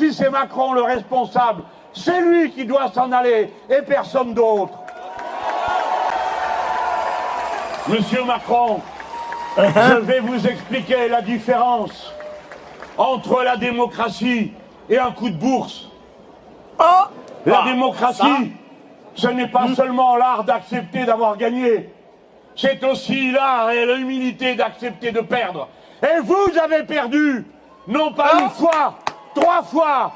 si c'est Macron le responsable, c'est lui qui doit s'en aller et personne d'autre. Monsieur Macron, je vais vous expliquer la différence entre la démocratie et un coup de bourse. La démocratie, ce n'est pas seulement l'art d'accepter d'avoir gagné, c'est aussi l'art et l'humilité d'accepter de perdre. Et vous avez perdu, non pas une fois, 3 fois.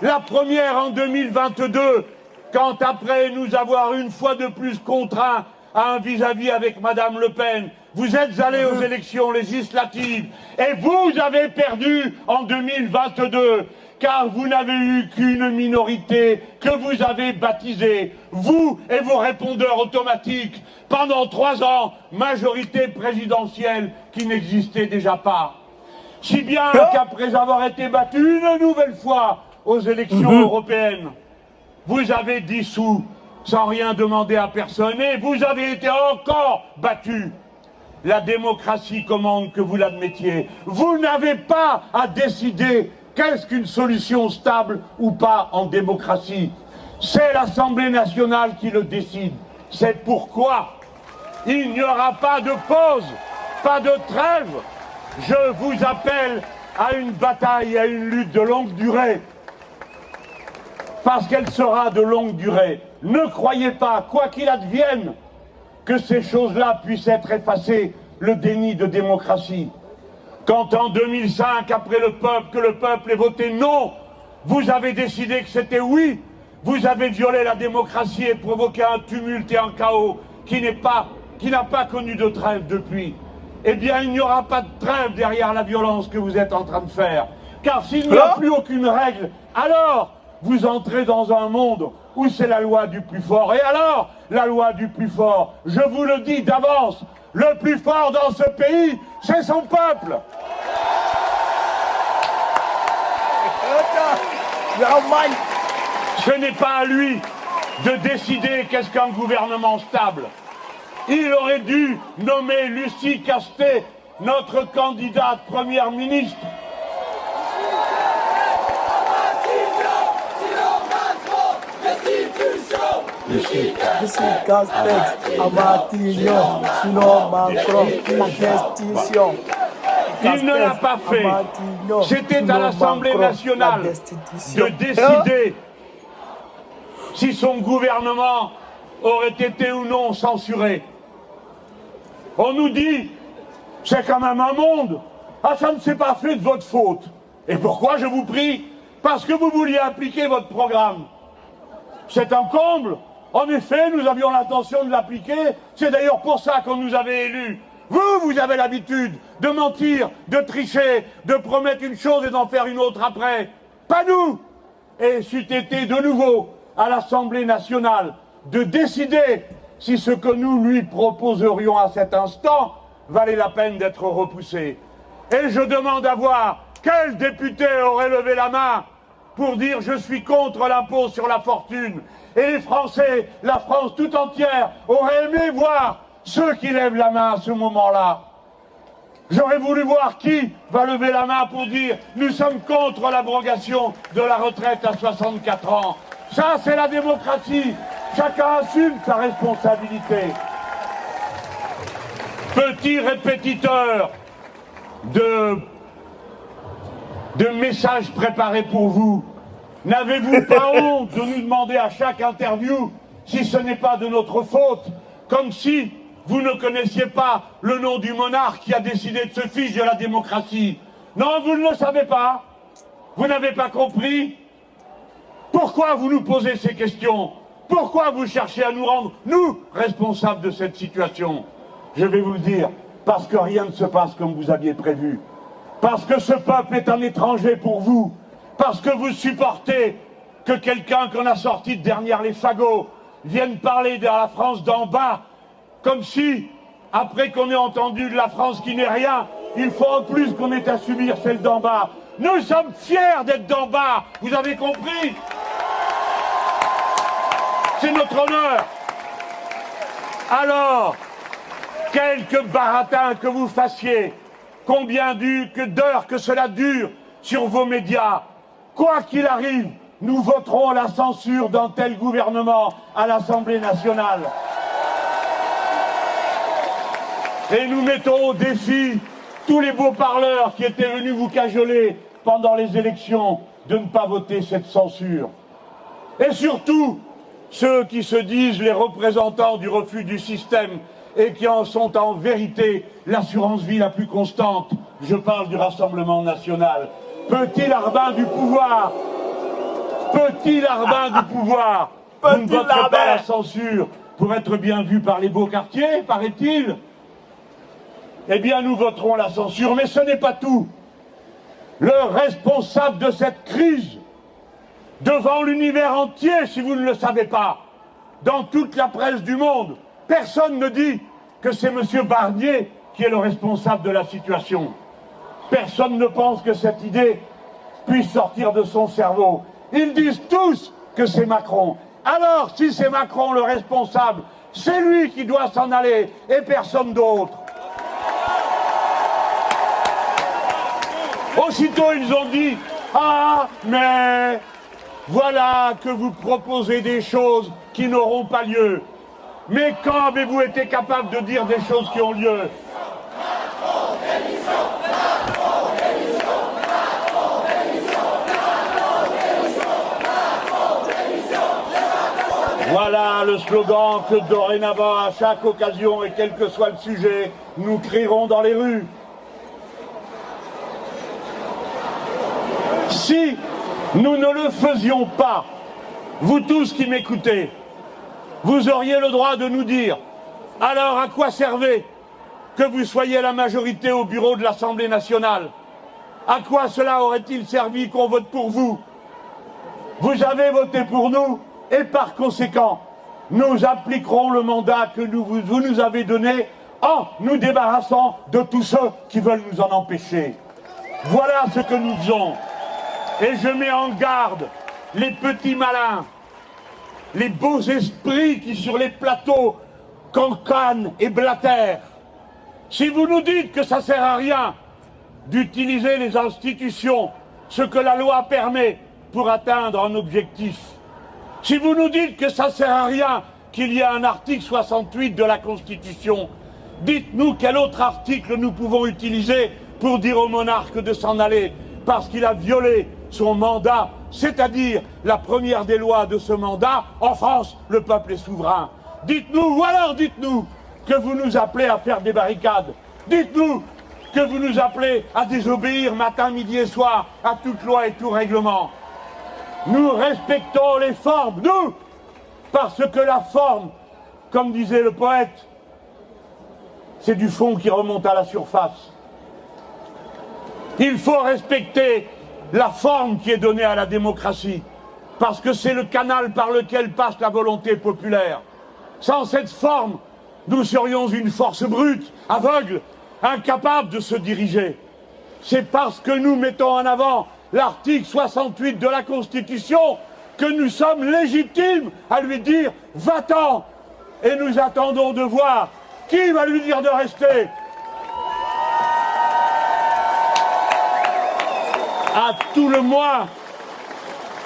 La première en 2022, quand après nous avoir une fois de plus contraints à un vis-à-vis avec Madame Le Pen, vous êtes allés aux élections législatives et vous avez perdu en 2022, car vous n'avez eu qu'une minorité que vous avez baptisée, vous et vos répondeurs automatiques, pendant 3 ans, majorité présidentielle qui n'existait déjà pas. Si bien qu'après avoir été battu une nouvelle fois aux élections européennes, vous avez dissous sans rien demander à personne et vous avez été encore battu. La démocratie commande que vous l'admettiez. Vous n'avez pas à décider qu'est-ce qu'une solution stable ou pas en démocratie. C'est l'Assemblée nationale qui le décide. C'est pourquoi il n'y aura pas de pause, pas de trêve. Je vous appelle à une bataille, à une lutte de longue durée. Parce qu'elle sera de longue durée. Ne croyez pas, quoi qu'il advienne, que ces choses-là puissent être effacées, le déni de démocratie. Quand en 2005, après que le peuple ait voté non, vous avez décidé que c'était oui, vous avez violé la démocratie et provoqué un tumulte et un chaos qui n'a pas connu de trêve depuis. Eh bien, il n'y aura pas de trêve derrière la violence que vous êtes en train de faire. Car s'il n'y a plus aucune règle, alors vous entrez dans un monde où c'est la loi du plus fort. Et alors, la loi du plus fort, je vous le dis d'avance, le plus fort dans ce pays, c'est son peuple. Ce n'est pas à lui de décider qu'est-ce qu'un gouvernement stable. Il aurait dû nommer Lucie Castet, notre candidate première ministre. Lucie Castet, à Matignon, sinon Macron, la destitution. Il ne l'a pas fait. C'était à l'Assemblée nationale de décider si son gouvernement aurait été ou non censuré. On nous dit, c'est quand même un monde. Ah, ça ne s'est pas fait de votre faute. Et pourquoi, je vous prie? Parce que vous vouliez appliquer votre programme. C'est un comble. En effet, nous avions l'intention de l'appliquer. C'est d'ailleurs pour ça qu'on nous avait élus. Vous avez l'habitude de mentir, de tricher, de promettre une chose et d'en faire une autre après. Pas nous. Et c'eût été de nouveau à l'Assemblée nationale de décider si ce que nous lui proposerions à cet instant valait la peine d'être repoussé. Et je demande à voir quel député aurait levé la main pour dire « je suis contre l'impôt sur la fortune ». Et les Français, la France tout entière, auraient aimé voir ceux qui lèvent la main à ce moment-là. J'aurais voulu voir qui va lever la main pour dire « nous sommes contre l'abrogation de la retraite à 64 ans ». Ça, c'est la démocratie. Chacun assume sa responsabilité. Petit répétiteur de messages préparés pour vous. N'avez-vous pas honte de nous demander à chaque interview si ce n'est pas de notre faute, comme si vous ne connaissiez pas le nom du monarque qui a décidé de se fiche de la démocratie? Non, vous ne le savez pas. Vous n'avez pas compris. Pourquoi vous nous posez ces questions? Pourquoi vous cherchez à nous rendre, nous, responsables de cette situation? Je vais vous le dire, parce que rien ne se passe comme vous aviez prévu. Parce que ce peuple est un étranger pour vous. Parce que vous supportez que quelqu'un qu'on a sorti de derrière les fagots vienne parler de la France d'en bas, comme si, après qu'on ait entendu de la France qui n'est rien, il faut en plus qu'on ait à subir celle d'en bas. Nous sommes fiers d'être d'en bas, vous avez compris? C'est notre honneur. Alors, quelque baratin que vous fassiez, combien d'heures que cela dure sur vos médias, Quoi qu'il arrive, nous voterons la censure d'un tel gouvernement à l'Assemblée nationale. Et nous mettons au défi tous les beaux parleurs qui étaient venus vous cajoler pendant les élections de ne pas voter cette censure. Et surtout, ceux qui se disent les représentants du refus du système et qui en sont en vérité l'assurance vie la plus constante, je parle du Rassemblement national. Petit larbin du pouvoir, petit larbin du pouvoir, vous ne voterez pas la censure pour être bien vu par les beaux quartiers, paraît-il? Eh bien, nous voterons la censure, mais ce n'est pas tout. Le responsable de cette crise, devant l'univers entier, si vous ne le savez pas, dans toute la presse du monde, personne ne dit que c'est M. Barnier qui est le responsable de la situation. Personne ne pense que cette idée puisse sortir de son cerveau. Ils disent tous que c'est Macron. Alors, si c'est Macron le responsable, c'est lui qui doit s'en aller et personne d'autre. Aussitôt, ils ont dit « Ah, mais voilà que vous proposez des choses qui n'auront pas lieu. Mais quand avez-vous été capable de dire des choses qui ont lieu ?» Voilà le slogan que dorénavant, à chaque occasion et quel que soit le sujet, nous crierons dans les rues. Si nous ne le faisions pas, vous tous qui m'écoutez, vous auriez le droit de nous dire, alors à quoi servait que vous soyez la majorité au bureau de l'Assemblée nationale? À quoi cela aurait-il servi qu'on vote pour vous? Vous avez voté pour nous et par conséquent, nous appliquerons le mandat que vous nous avez donné en nous débarrassant de tous ceux qui veulent nous en empêcher. Voilà ce que nous faisons. Et je mets en garde les petits malins, les beaux esprits qui sur les plateaux cancanent et blatèrent. Si vous nous dites que ça sert à rien d'utiliser les institutions, ce que la loi permet pour atteindre un objectif, si vous nous dites que ça sert à rien qu'il y a un article 68 de la Constitution, dites-nous quel autre article nous pouvons utiliser pour dire au monarque de s'en aller parce qu'il a violé son mandat, c'est-à-dire la première des lois de ce mandat. En France, le peuple est souverain. Dites-nous, ou alors dites-nous que vous nous appelez à faire des barricades. Dites-nous que vous nous appelez à désobéir matin, midi et soir à toute loi et tout règlement. Nous respectons les formes, nous, parce que la forme, comme disait le poète, c'est du fond qui remonte à la surface. Il faut respecter la forme qui est donnée à la démocratie, parce que c'est le canal par lequel passe la volonté populaire. Sans cette forme, nous serions une force brute, aveugle, incapable de se diriger. C'est parce que nous mettons en avant l'article 68 de la Constitution que nous sommes légitimes à lui dire « va-t'en » et nous attendons de voir qui va lui dire de rester. À tout le moins,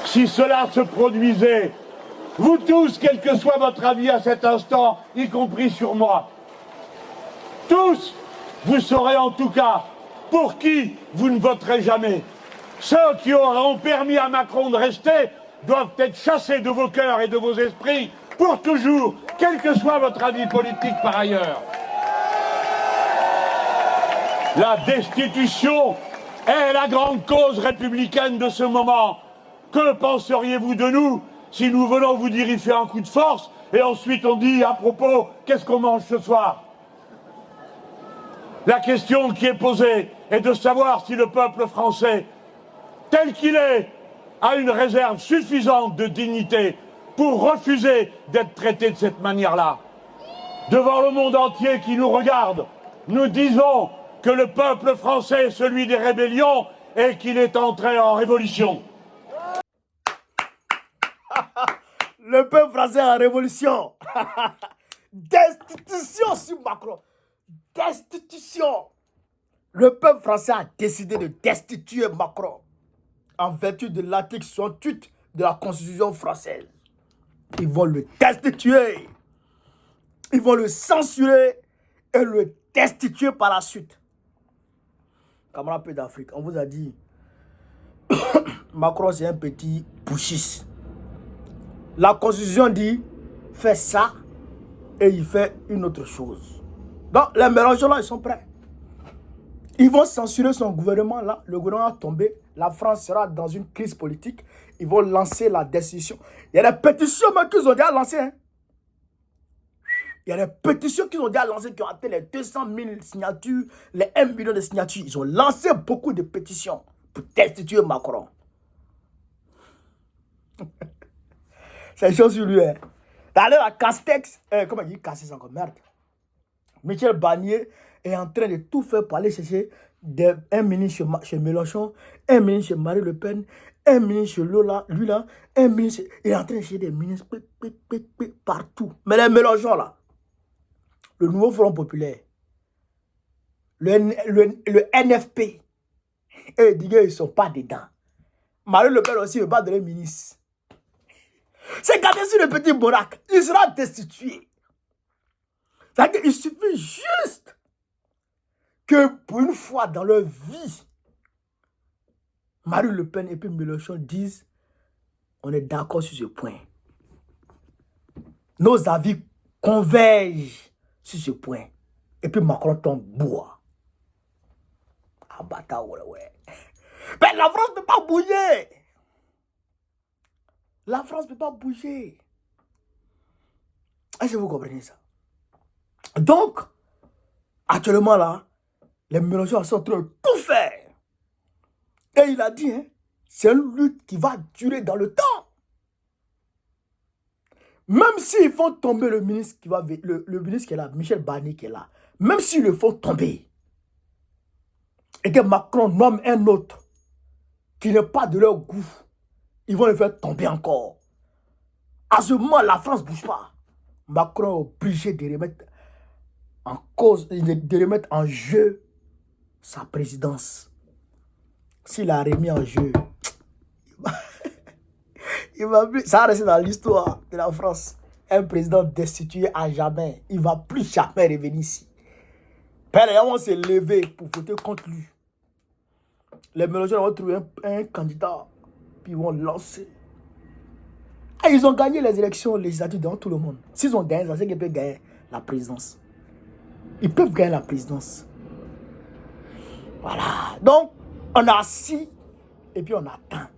si cela se produisait, vous tous, quel que soit votre avis à cet instant, y compris sur moi, tous, vous saurez en tout cas pour qui vous ne voterez jamais. Ceux qui auront permis à Macron de rester doivent être chassés de vos cœurs et de vos esprits pour toujours, quel que soit votre avis politique par ailleurs. La destitution est la grande cause républicaine de ce moment. Que penseriez-vous de nous si nous venons vous dire il fait un coup de force et ensuite on dit à propos qu'est-ce qu'on mange ce soir? La question qui est posée est de savoir si le peuple français, tel qu'il est, a une réserve suffisante de dignité pour refuser d'être traité de cette manière-là. Devant le monde entier qui nous regarde, nous disons que le peuple français est celui des rébellions et qu'il est entré en révolution. Le peuple français en révolution. Destitution sur Macron. Destitution. Le peuple français a décidé de destituer Macron. en vertu de l'article 68 de la Constitution française. Ils vont le destituer. Ils vont le censurer et le destituer par la suite. Camarade peu d'Afrique, on vous a dit, Macron c'est un petit putschiste. La Constitution dit, fais ça et il fait une autre chose. Donc les mélangeants là, ils sont prêts. Ils vont censurer son gouvernement là. Le gouvernement a tombé. La France sera dans une crise politique. Ils vont lancer la décision. Il y a des pétitions même qu'ils ont déjà lancées. Hein. Il y a des pétitions qu'ils ont déjà lancées qui ont atteint les 200 000 signatures, les 1 million de signatures. Ils ont lancé beaucoup de pétitions pour destituer Macron. C'est chose sur lui. Hein. D'ailleurs, la Castex, comment il dit Castex encore, merde. Michel Barnier est en train de tout faire pour aller chercher un ministre chez Mélenchon, un ministre chez Marine Le Pen, un ministre chez Lola, lui là, un ministre. Il est en train de chercher des ministres partout. Mais les Mélenchons là, le nouveau Front Populaire, le NFP, eux, ils ne sont pas dedans. Marine Le Pen aussi ne veut pas donner ministre. C'est gardé sur le petit Borac, il sera destitué. C'est-à-dire qu'il suffit juste que pour une fois dans leur vie, Marine Le Pen et puis Mélenchon disent on est d'accord sur ce point. Nos avis convergent sur ce point. Et puis Macron tombe bois. Ah bâtard, ouais. Mais la France ne peut pas bouger. La France ne peut pas bouger. Est-ce que vous comprenez ça? Donc, actuellement là, les Mélenchons sont en train de tout faire. Et il a dit, hein, c'est une lutte qui va durer dans le temps. Même s'ils font tomber le ministre qui va, le ministre qui est là, Michel Barnier qui est là, même s'ils le font tomber, et que Macron nomme un autre qui n'est pas de leur goût, ils vont le faire tomber encore. À ce moment, la France ne bouge pas. Macron est obligé de remettre en cause, de remettre en jeu sa présidence. S'il a remis en jeu, ça va rester dans l'histoire de la France. Un président destitué à jamais. Il ne va plus jamais revenir ici. Les gens vont se lever pour voter contre lui. Les Mélenchons vont trouver un candidat, puis ils vont lancer. Et ils ont gagné les élections législatives devant tout le monde. S'ils ont gagné, ça c'est qu'ils peuvent gagner la présidence. Ils peuvent gagner la présidence. Voilà. Donc, on a assis et puis on attend.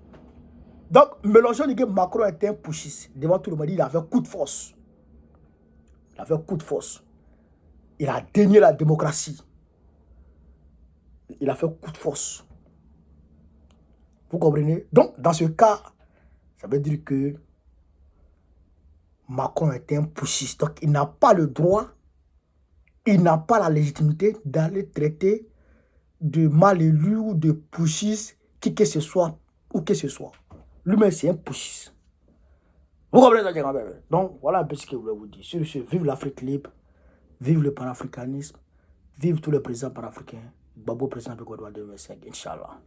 Donc, Mélenchon dit que Macron était un putschiste. Devant tout le monde, il a fait coup de force. Il a fait coup de force. Il a dénié la démocratie. Il a fait coup de force. Vous comprenez? Donc, dans ce cas, ça veut dire que Macron était un putschiste. Donc, il n'a pas le droit, il n'a pas la légitimité d'aller traiter de mal élu ou de putschiste qui que ce soit ou que ce soit. Lui-même, c'est un putschiste. Vous comprenez ça? Donc, voilà un peu ce que je voulais vous dire. Sur ce, vive l'Afrique libre, vive le panafricanisme, vive tous les présidents panafricains. Babo président de Côte d'Ivoire 2005, Inch'Allah.